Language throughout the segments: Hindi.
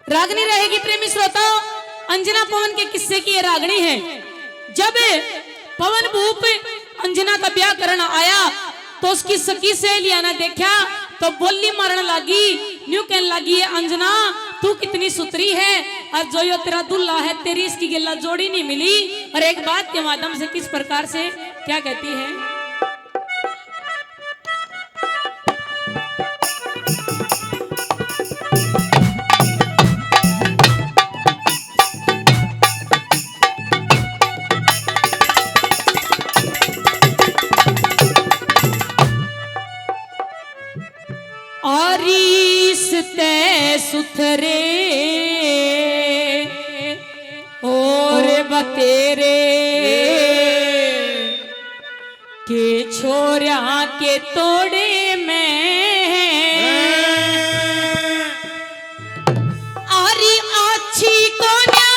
रागनी रहेगी प्रेमी श्रोताओं। अंजना पवन के किस्से की ये रागनी है। जब पवन भूप अंजना का ब्याह करना आया तो उसकी सखी सहेलियां ने देखा तो बोली मारने लगी, न्यू कहने लगी है अंजना तू कितनी सुतरी है और जो यो तेरा दुल्हा है तेरी इसकी गिल्ला जोड़ी नहीं मिली। और एक बात के माध्यम से किस प्रकार से क्या कहती है, सुथरे और बतेरे के छोरा के तोड़े में आरी अच्छी कोन्या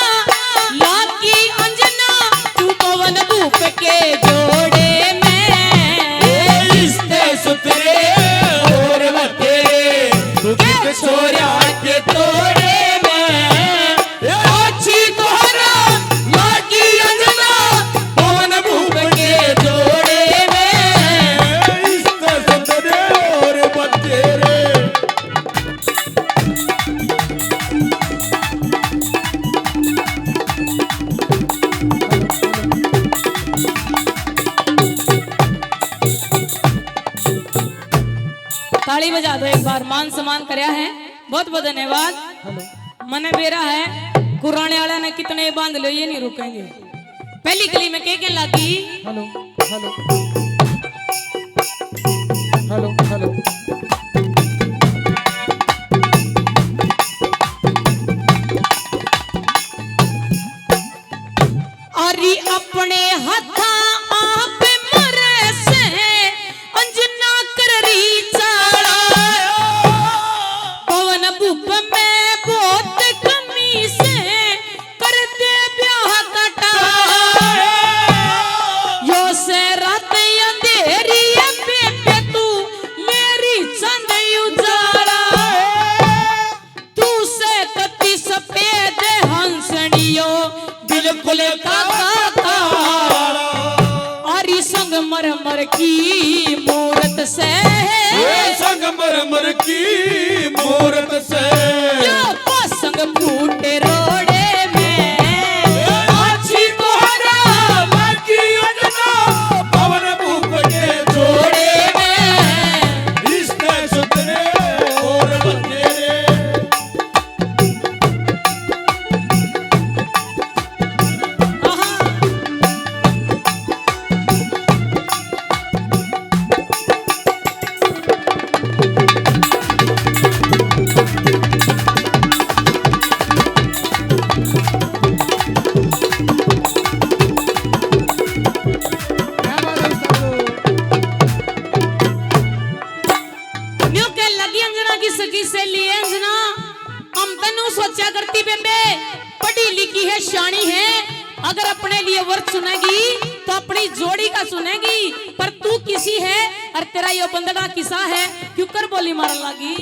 लागी अंजना तू पवन भूप के जोड़े में रिश्ते सुथरे और बतेरे के छोरा के तोड़े में अच्छी तोहरा लागी अंजना पवन भूप के जोड़े में रिश्ते सुथरे और बतेरे। ताली बजा दो एक बार, मान सम्मान करया है, बहुत बहुत धन्यवाद। मने बेरा है कुराने वाला ने कितने बांध लो ये नहीं रुकेंगे। पहली कली में के लगी हेलो हेलो हेलो हेलो अरे अपने हाथा आप मरे से अंजना कररी चाड़ा पवन भूप में बहुत कमी से कर दे ब्याह कटा यो से रात अंधेरी बेबे तू मेरी चंद उजाड़ा तू से कति सफेद हंसड़ियो बिल्कुल संगमरमर की मूरत से संगमरमर की मूरत से संग फूटे रोड़े में अच्छी तोहरा लागी अंजना पवन भूप के जोड़े में रिश्ते सुथरे और बतेरे। सोचा करती बेबे पढ़ी लिखी है शानी है, अगर अपने लिए वर्ड सुनेगी तो अपनी जोड़ी का सुनेगी, पर तू किसी है और तेरा ये बंदड़ा किसा है क्यों कर बोली मारने लगी।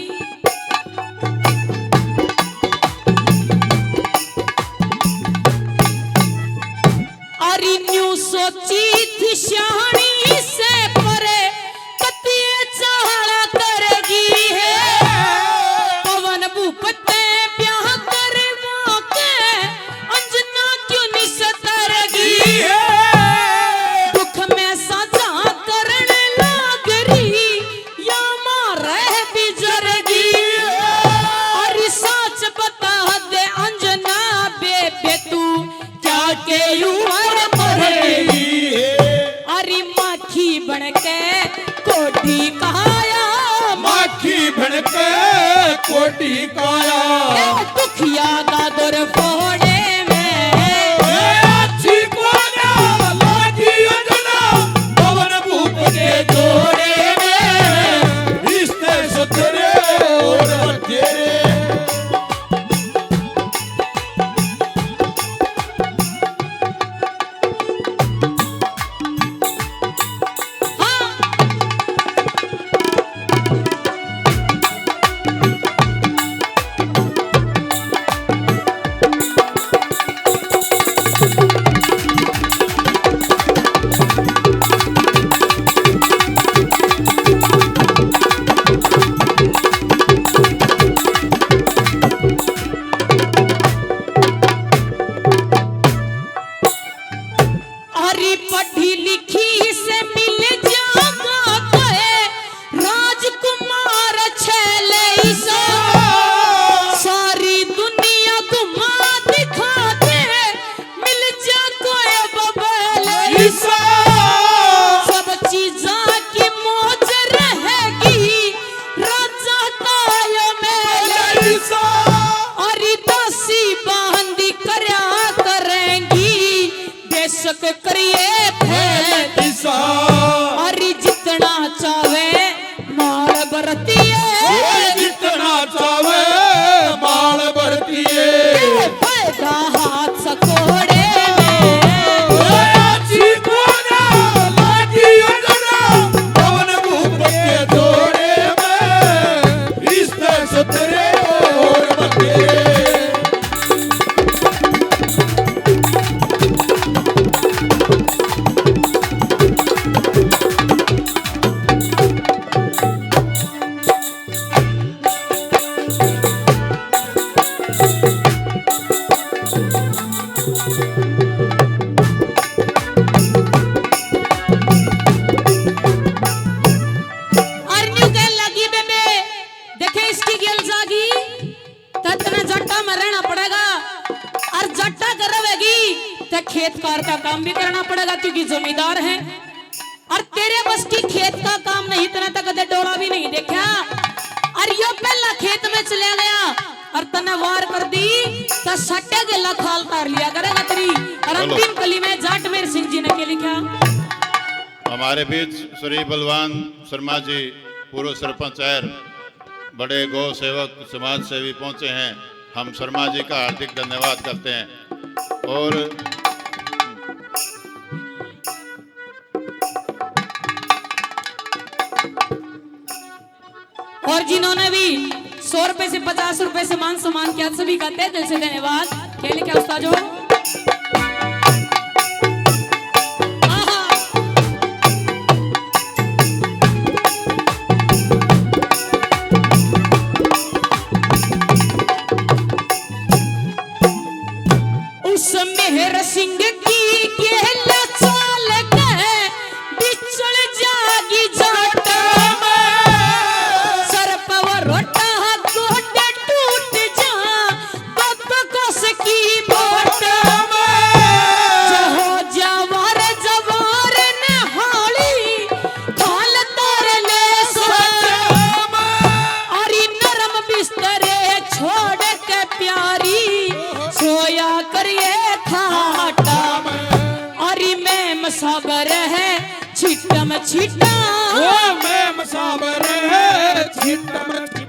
अरे न्यू सोची थी शानी से परे कतिये चाहला करेगी है पवन भूप कोटी काया माखी भड़के कोटी काया दुखिया का दर फोड़े में अच्छी कोन्या लागी अंजना पवन भूप के जोड़े में रिश्ते सुथरे और बतेरे। करिए फैल दिशा अरे जितना चावे माल बरतिए जितना चावे माल भरतीये फायदा हाथ सकोड़े में अच्छी कोना लागी अंजना पवन भूप के जोड़े में रिश्ते सुथरे और बतेरे अरन्यू के लगी बेबे देखे इसकी गेल जागी ततना जट्टा में रहना पड़ेगा और जट्टा करवेगी तो खेत कार का काम भी करना पड़ेगा क्योंकि जमींदार है और तेरे बस की खेत का काम नहीं इतना तक कदे डोला भी नहीं देखा और यो पहला खेत में चले गया और तने वार कर दी तो सट्टे गेला खाल तार लिया करेगा तेरी और अंतिम कली में जाट मेर सिंह जी ने के लिखा हमारे बीच श्री बलवान शर्मा जी पूर्व सरपंच ऐर बड़े गौ सेवक समाज सेवी पहुंचे हैं। हम शर्मा जी का हार्दिक धन्यवाद करते हैं और जिन्होंने भी 100 रुपए से 50 रुपए से मान सम्मान किया सभी का तहे दिल से धन्यवाद। खेल क्या उस्ताद हो उस मेहर सिंह की केला चाल के बिछड़ जागी जाट सर पवर रोटा गोटे टूट जा तो कस की बाट जहो जवार जवार ने हाली खाल तार ले अरे नरम बिस्तरे छोड़ के प्यारी सोया करिए खाटा अरे मैं मसाबर है छिटम छिटा ओ मैं मसाबर है छिटम